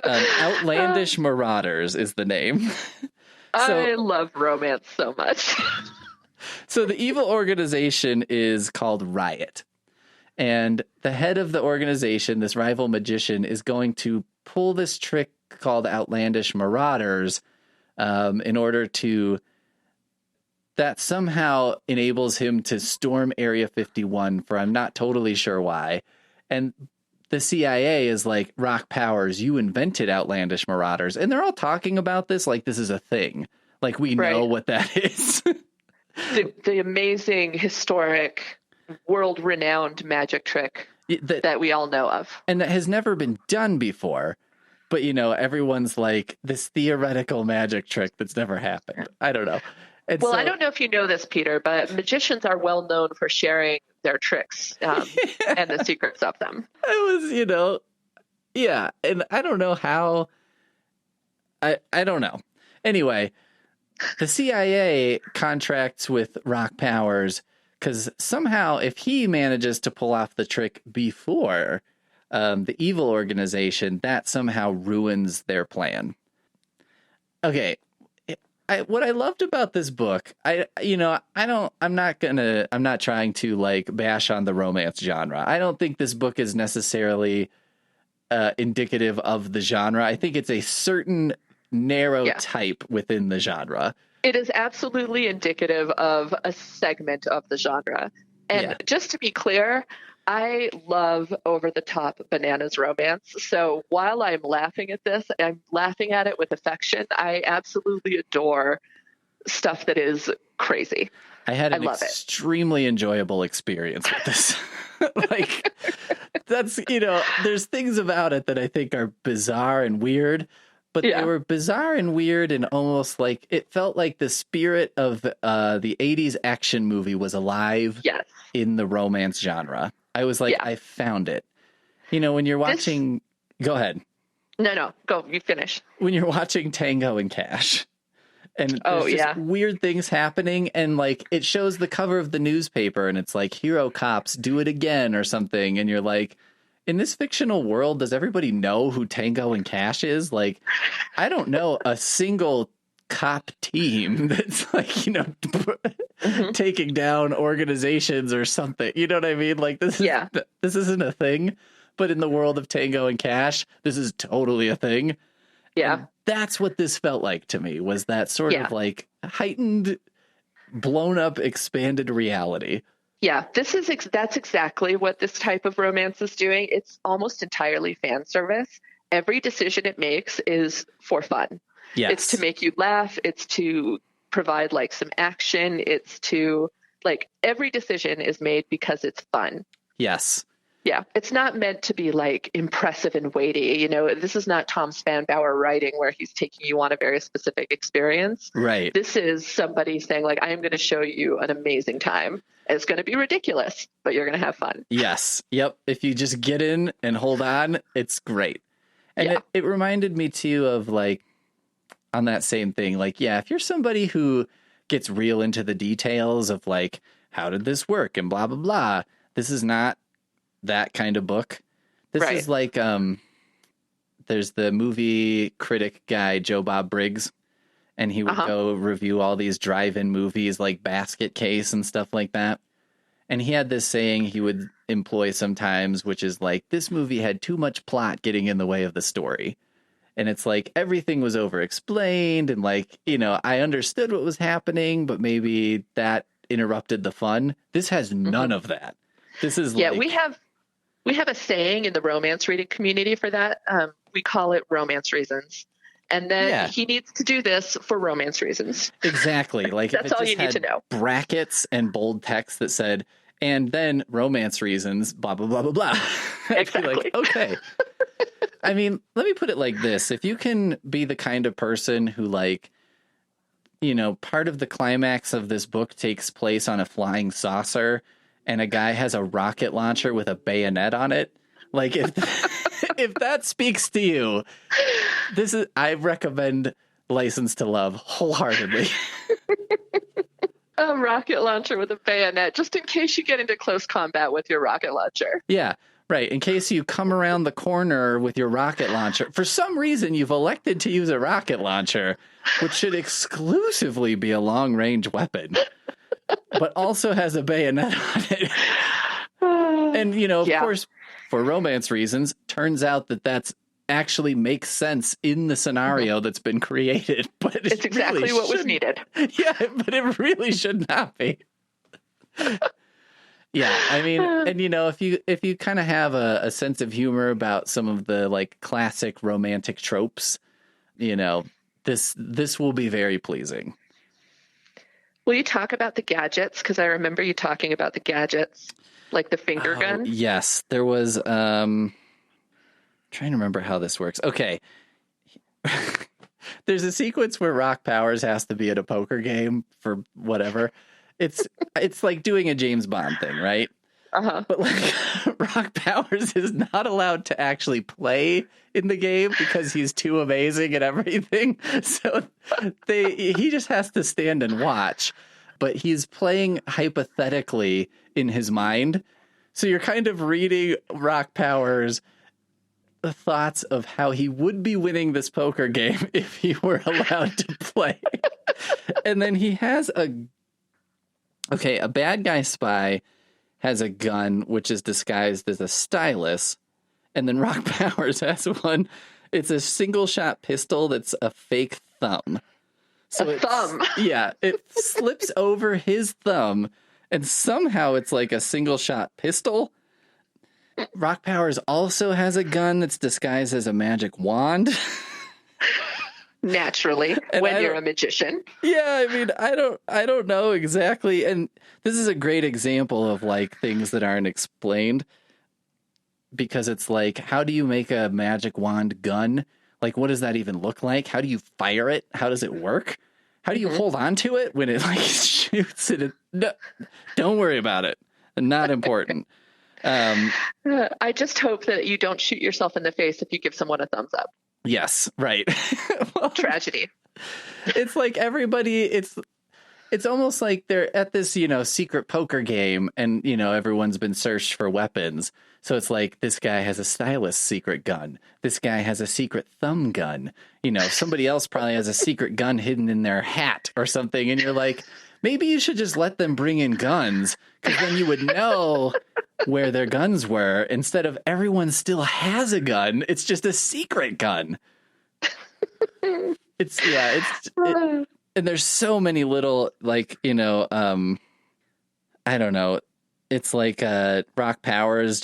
B: Outlandish Marauders is the name.
A: I love romance so much.
B: So the evil organization is called Riot. And the head of the organization, this rival magician, is going to pull this trick called Outlandish Marauders in order to... That somehow enables him to storm Area 51 for I'm not totally sure why. And the CIA is like, Rock Powers, you invented Outlandish Marauders. And they're all talking about this like this is a thing. Like we know what that is.
A: the amazing, historic, world-renowned magic trick that we all know of.
B: And that has never been done before. But, everyone's like, this theoretical magic trick that's never happened. I don't know. And
A: I don't know if you know this, Peter, but magicians are well known for sharing their tricks and the secrets of them.
B: It was, yeah. And I don't know how. I don't know. Anyway, the CIA contracts with Rock Powers because somehow if he manages to pull off the trick before the evil organization, that somehow ruins their plan. Okay. What I loved about this book, I'm not trying to like bash on the romance genre. I don't think this book is necessarily indicative of the genre. I think it's a certain narrow type within the genre.
A: It is absolutely indicative of a segment of the genre. And just to be clear, I love over-the-top bananas romance. So while I'm laughing at this, I'm laughing at it with affection. I absolutely adore stuff that is crazy.
B: I had an extremely enjoyable experience with this. Like, that's, there's things about it that I think are bizarre and weird, but they were bizarre and weird and almost like it felt like the spirit of the 80s action movie was alive in the romance genre. I was like, I found it. When you're watching... Go ahead.
A: No. Go. You finish.
B: When you're watching Tango and Cash, and there's just weird things happening, and like it shows the cover of the newspaper, and it's like, hero cops do it again or something, and you're like, in this fictional world, does everybody know who Tango and Cash is? Like, I don't know a single cop team that's like, taking down organizations or something. You know what I mean? Like this isn't a thing, but in the world of Tango and Cash, this is totally a thing.
A: Yeah.
B: And that's what this felt like to me, was that sort of like heightened, blown up, expanded reality.
A: Yeah, that's exactly what this type of romance is doing. It's almost entirely fan service. Every decision it makes is for fun.
B: Yes.
A: It's to make you laugh. It's to provide like some action. It's to like every decision is made because it's fun.
B: Yes.
A: Yeah, it's not meant to be like impressive and weighty. This is not Tom Spanbauer writing where he's taking you on a very specific experience.
B: Right.
A: This is somebody saying like, I am going to show you an amazing time. It's going to be ridiculous, but you're going to have fun.
B: Yes. Yep. If you just get in and hold on, it's great. And it reminded me too of like on that same thing, like, yeah, if you're somebody who gets real into the details of like, how did this work and blah, blah, blah, this is not that kind of book. This is like, there's the movie critic guy, Joe Bob Briggs, and he would go review all these drive-in movies like Basket Case and stuff like that. And he had this saying he would employ sometimes, which is like, this movie had too much plot getting in the way of the story. And it's like everything was over-explained and like, I understood what was happening, but maybe that interrupted the fun. This has none of that. This is we have a saying in the romance reading community for that. We call it romance reasons. And then he needs to do this for romance reasons. Exactly. Like
A: that's all you need to know.
B: Brackets and bold text that said, and then romance reasons, blah, blah, blah, blah, blah.
A: Exactly.
B: Like, okay. I mean, let me put it like this. If you can be the kind of person who like, part of the climax of this book takes place on a flying saucer and a guy has a rocket launcher with a bayonet on it. Like if that speaks to you, I recommend License to Love wholeheartedly.
A: A rocket launcher with a bayonet, just in case you get into close combat with your rocket launcher.
B: Yeah, right. In case you come around the corner with your rocket launcher. For some reason, you've elected to use a rocket launcher, which should exclusively be a long-range weapon, but also has a bayonet on it. And, of course, for romance reasons, turns out that that's actually makes sense in the scenario that's been created. But
A: it's exactly
B: really
A: what was needed.
B: Yeah, but it really should not be. Yeah, I mean, and if you kind of have a sense of humor about some of the like classic romantic tropes, this will be very pleasing.
A: Will you talk about the gadgets? Because I remember you talking about the gadgets, like the finger gun.
B: Yes, there was. Trying to remember how this works. Okay. There's a sequence where Rock Powers has to be at a poker game for whatever. It's like doing a James Bond thing, right? But like Rock Powers is not allowed to actually play in the game because he's too amazing at everything. So he just has to stand and watch. But he's playing hypothetically in his mind. So you're kind of reading Rock Powers' thoughts of how he would be winning this poker game if he were allowed to play. And then he has a bad guy spy has a gun which is disguised as a stylus, and then Rock Powers has one. It's a single shot pistol that's a fake thumb. So
A: a thumb.
B: Yeah, it slips over his thumb, and somehow it's like a single shot pistol. Rock Powers also has a gun that's disguised as a magic wand.
A: Naturally, when you're a magician.
B: Yeah, I mean, I don't know exactly. And this is a great example of like things that aren't explained, because it's like, how do you make a magic wand gun? Like, what does that even look like? How do you fire it? How does it work? How do you hold on to it when it like shoots it? No, don't worry about it. Not important.
A: I just hope that you don't shoot yourself in the face if you give someone a thumbs up.
B: Yes, right. Well,
A: tragedy.
B: It's like everybody, it's almost like they're at this, secret poker game, and, everyone's been searched for weapons. So it's like, this guy has a stylus secret gun. This guy has a secret thumb gun. Somebody else probably has a secret gun hidden in their hat or something. And you're like, maybe you should just let them bring in guns, because then you would know where their guns were, instead of everyone still has a gun. It's just a secret gun. And there's so many little, like, I don't know. It's like Rock Powers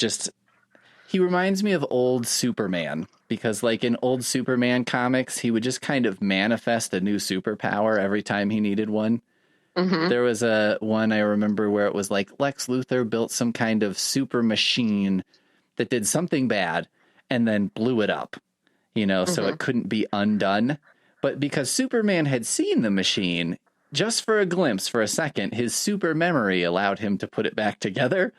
B: He reminds me of old Superman, because like in old Superman comics, he would just kind of manifest a new superpower every time he needed one.
A: Mm-hmm.
B: There was a one I remember where it was like Lex Luthor built some kind of super machine that did something bad and then blew it up, so it couldn't be undone. But because Superman had seen the machine just for a glimpse, for a second, his super memory allowed him to put it back together.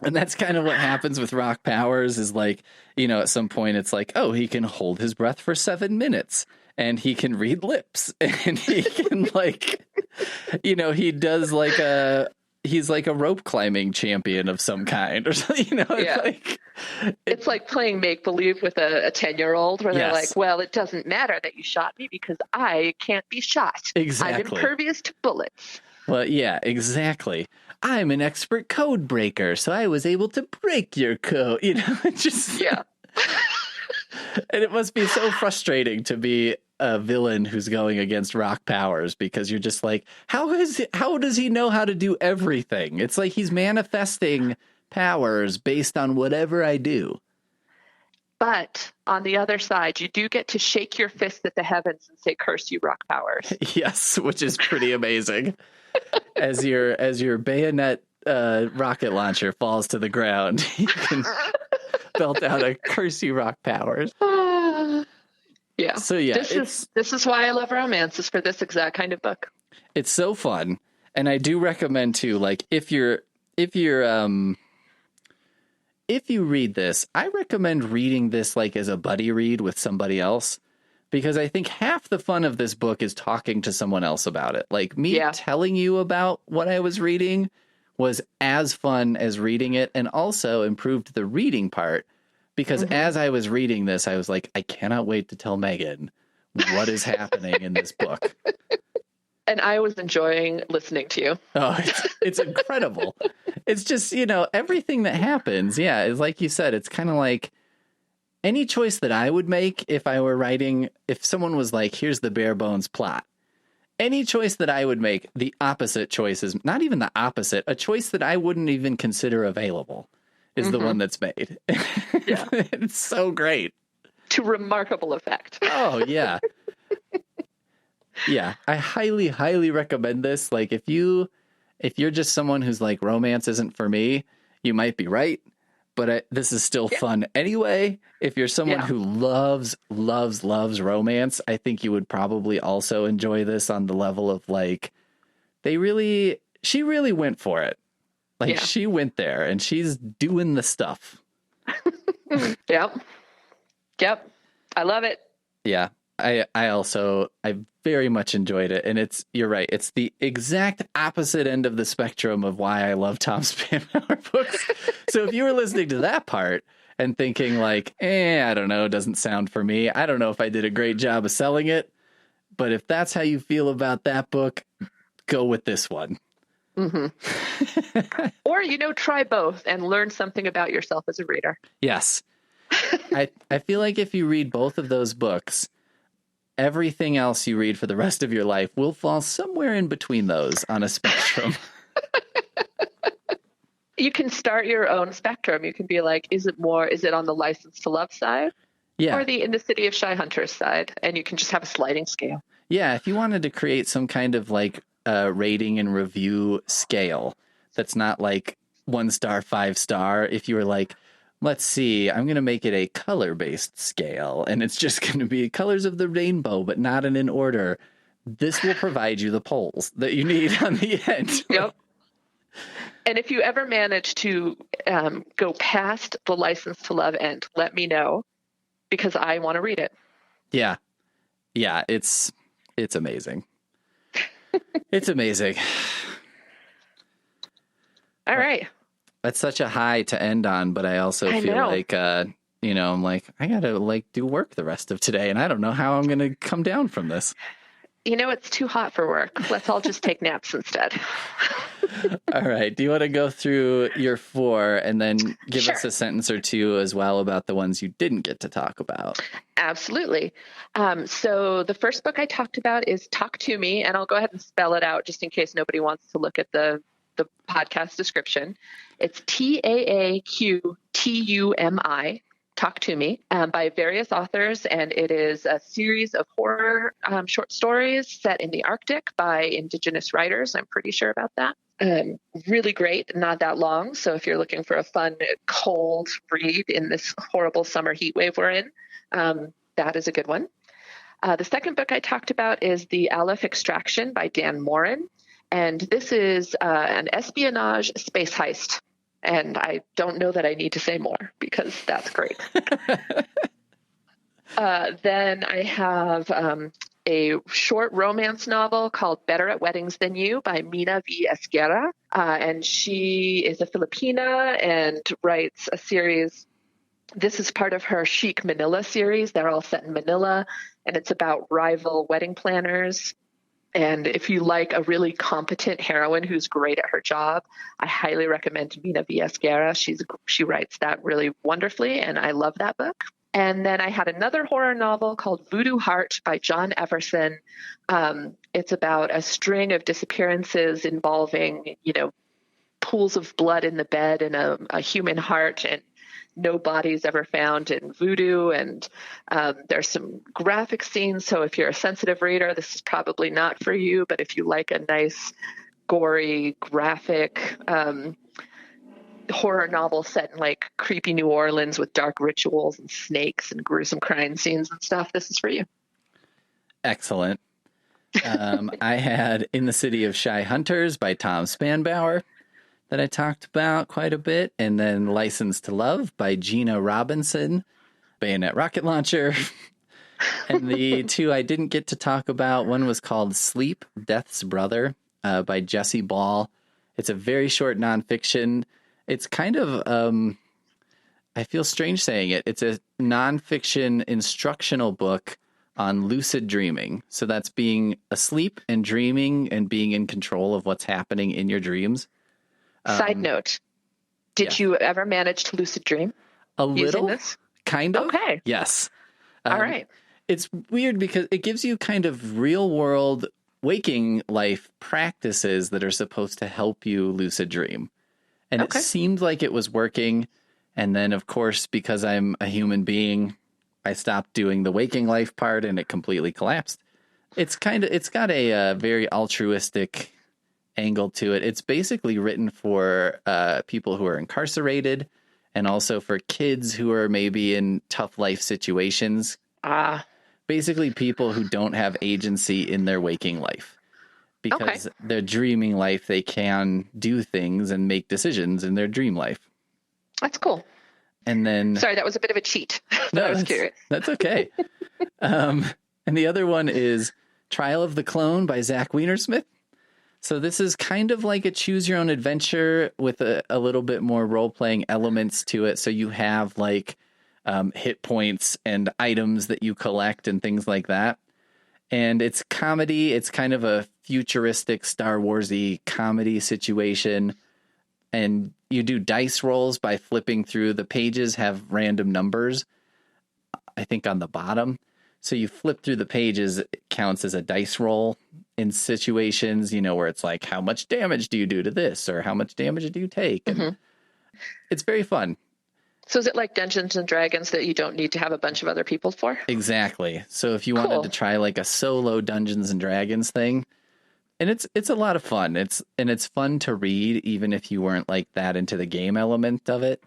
B: And that's kind of what happens with Rock Powers is like, at some point it's like, oh, he can hold his breath for 7 minutes and he can read lips and he can like, he does like he's like a rope climbing champion of some kind or something,
A: It's like playing make-believe with a 10-year-old where they're
B: Yes.
A: like, well, it doesn't matter that you shot me because I can't be shot.
B: Exactly.
A: I'm impervious to bullets.
B: Well, yeah, exactly. I'm an expert code breaker, so I was able to break your code. Just
A: Yeah.
B: And it must be so frustrating to be a villain who's going against Rock Powers, because you're just like, how does he know how to do everything? It's like he's manifesting powers based on whatever I do.
A: But on the other side, you do get to shake your fist at the heavens and say, curse you, Rock Powers.
B: Yes, which is pretty amazing. As your bayonet rocket launcher falls to the ground, you can belt out a curse you, Rock Powers.
A: Yeah.
B: So yeah,
A: this is why I love romance, is for this exact kind of book.
B: It's so fun. And I do recommend too, like if you read this, I recommend reading this like as a buddy read with somebody else, because I think half the fun of this book is talking to someone else about it. Like me telling you about what I was reading was as fun as reading it, and also improved the reading part, because as I was reading this, I was like, I cannot wait to tell Megan what is happening in this book.
A: And I was enjoying listening to you.
B: Oh, it's incredible. It's just, everything that happens. Yeah. It's like you said, it's kind of like any choice that I would make if I were writing, if someone was like, here's the bare bones plot, any choice that I would make, the opposite choices, not even the opposite, a choice that I wouldn't even consider available is the one that's made. Yeah. It's so great.
A: To remarkable effect.
B: Oh, yeah. Yeah, I highly, highly recommend this. Like, if you're just someone who's like, romance isn't for me, you might be right. But this is still fun anyway. If you're someone who loves romance, I think you would probably also enjoy this on the level of like, she really went for it. Like, she went there and she's doing the stuff.
A: Yep. I love it.
B: Yeah. I very much enjoyed it. And you're right. It's the exact opposite end of the spectrum of why I love Tom Spanbauer books. So if you were listening to that part and thinking like, I don't know, it doesn't sound for me, I don't know if I did a great job of selling it, but if that's how you feel about that book, go with this one.
A: Mm-hmm. Or, try both and learn something about yourself as a reader.
B: Yes. I feel like if you read both of those books, everything else you read for the rest of your life will fall somewhere in between those on a spectrum.
A: You can start your own spectrum. You can be like, is it on the License to Love side?
B: Yeah.
A: Or the In the City of Shy Hunters side? And you can just have a sliding scale. Yeah.
B: If you wanted to create some kind of like rating and review scale that's not like 1 star, 5 star, if you were like, let's see, I'm going to make it a color-based scale, and it's just going to be colors of the rainbow, but not in order. This will provide you the polls that you need on the end.
A: Yep. And if you ever manage to go past the License to Love end, let me know, because I want to read it.
B: Yeah. Yeah, it's amazing. It's amazing.
A: All right.
B: That's such a high to end on, but I also feel like, I'm like, I got to like do work the rest of today, and I don't know how I'm going to come down from this.
A: It's too hot for work. Let's all just take naps instead.
B: All right. Do you want to go through your 4 and then give us a sentence or two as well about the ones you didn't get to talk about?
A: Absolutely. So the first book I talked about is Taaqtumi, and I'll go ahead and spell it out just in case nobody wants to look at the the podcast description. It's Taaqtumi, Taaqtumi, by various authors, and it is a series of horror short stories set in the Arctic by Indigenous writers. I'm pretty sure about that. Really great, not that long. So if you're looking for a fun, cold read in this horrible summer heat wave we're in, that is a good one. The second book I talked about is The Aleph Extraction by Dan Moren. And this is an espionage space heist. And I don't know that I need to say more because that's great. Then I have a short romance novel called Better at Weddings Than You by Mina V. Esguerra. And she is a Filipina and writes a series. This is part of her Chic Manila series. They're all set in Manila, and it's about rival wedding planners. And if you like a really competent heroine who's great at her job, I highly recommend Mina V. Esguerra. She writes that really wonderfully, and I love that book. And then I had another horror novel called Voodoo Heart by John Everson. It's about a string of disappearances involving, pools of blood in the bed and a human heart, and no bodies ever found in voodoo. And there's some graphic scenes. So if you're a sensitive reader, this is probably not for you. But if you like a nice, gory, graphic horror novel set in like creepy New Orleans with dark rituals and snakes and gruesome crime scenes and stuff, this is for you.
B: Excellent. I had In the City of Shy Hunters by Tom Spanbauer that I talked about quite a bit, and then License to Love by Gina Robinson, Bayonet Rocket Launcher. And the two I didn't get to talk about, one was called Sleep, Death's Brother by Jesse Ball. It's a very short nonfiction. It's kind of, I feel strange saying it. It's a nonfiction instructional book on lucid dreaming. So that's being asleep and dreaming and being in control of what's happening in your dreams.
A: Side note, did you ever manage to lucid dream?
B: A little, this? Kind of.
A: Okay.
B: Yes.
A: All right.
B: It's weird because it gives you kind of real world waking life practices that are supposed to help you lucid dream. And it seemed like it was working. And then, of course, because I'm a human being, I stopped doing the waking life part and it completely collapsed. It's got a very altruistic angle to it. It's basically written for people who are incarcerated and also for kids who are maybe in tough life situations. Basically people who don't have agency in their waking life. Because their dreaming life, they can do things and make decisions in their dream life. That's
A: cool.
B: And then...
A: Sorry, that was a bit of a cheat. No, I was curious.
B: That's okay. And the other one is Trial of the Clone by Zach Weinersmith. So this is kind of like a choose-your-own adventure with a little bit more role-playing elements to it. So you have like hit points and items that you collect and things like that. And it's comedy. It's kind of a futuristic Star Wars-y comedy situation. And you do dice rolls by flipping through. The pages have random numbers, I think, on the bottom. So you flip through the pages, it counts as a dice roll in situations, where it's like, how much damage do you do to this? Or how much damage do you take? And it's very fun.
A: So is it like Dungeons and Dragons that you don't need to have a bunch of other people for?
B: Exactly. So if you wanted to try like a solo Dungeons and Dragons thing, and it's a lot of fun. It's fun to read, even if you weren't like that into the game element of it.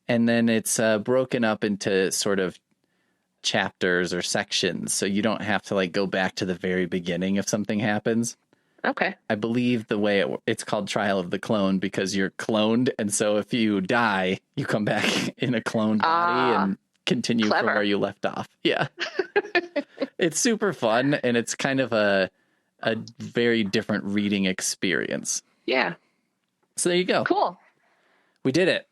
B: And then it's broken up into sort of chapters or sections, so you don't have to like go back to the very beginning if something happens.
A: Okay.
B: I believe the way it's called Trial of the Clone because you're cloned, and so if you die, you come back in a cloned body and continue from where you left off. Yeah. It's super fun, and it's kind of a very different reading experience.
A: Yeah.
B: So there you go.
A: Cool.
B: We did it.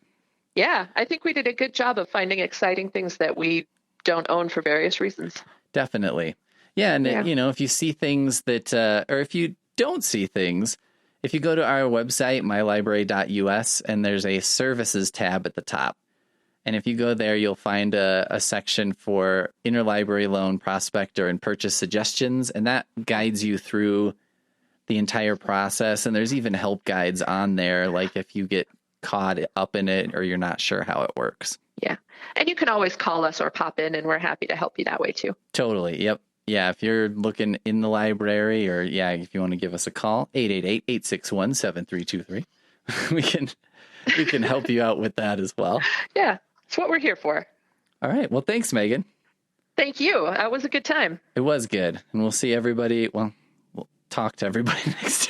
A: Yeah, I think we did a good job of finding exciting things that we don't own for various reasons.
B: Definitely. Yeah, and if you see things that, or if you don't see things, if you go to our website, mylibrary.us, and there's a services tab at the top. And if you go there, you'll find a section for interlibrary loan, prospector, and purchase suggestions. And that guides you through the entire process. And there's even help guides on there, like if you get caught up in it or you're not sure how it works.
A: Yeah. And you can always call us or pop in, and we're happy to help you that way too.
B: Totally. Yep. Yeah. If you're looking in the library, or if you want to give us a call, 888-861-7323. we can help you out with that as well.
A: Yeah. That's what we're here for.
B: All right. Well, thanks, Megan.
A: Thank you. That was a good time.
B: It was good. And we'll see everybody. Well, we'll talk to everybody next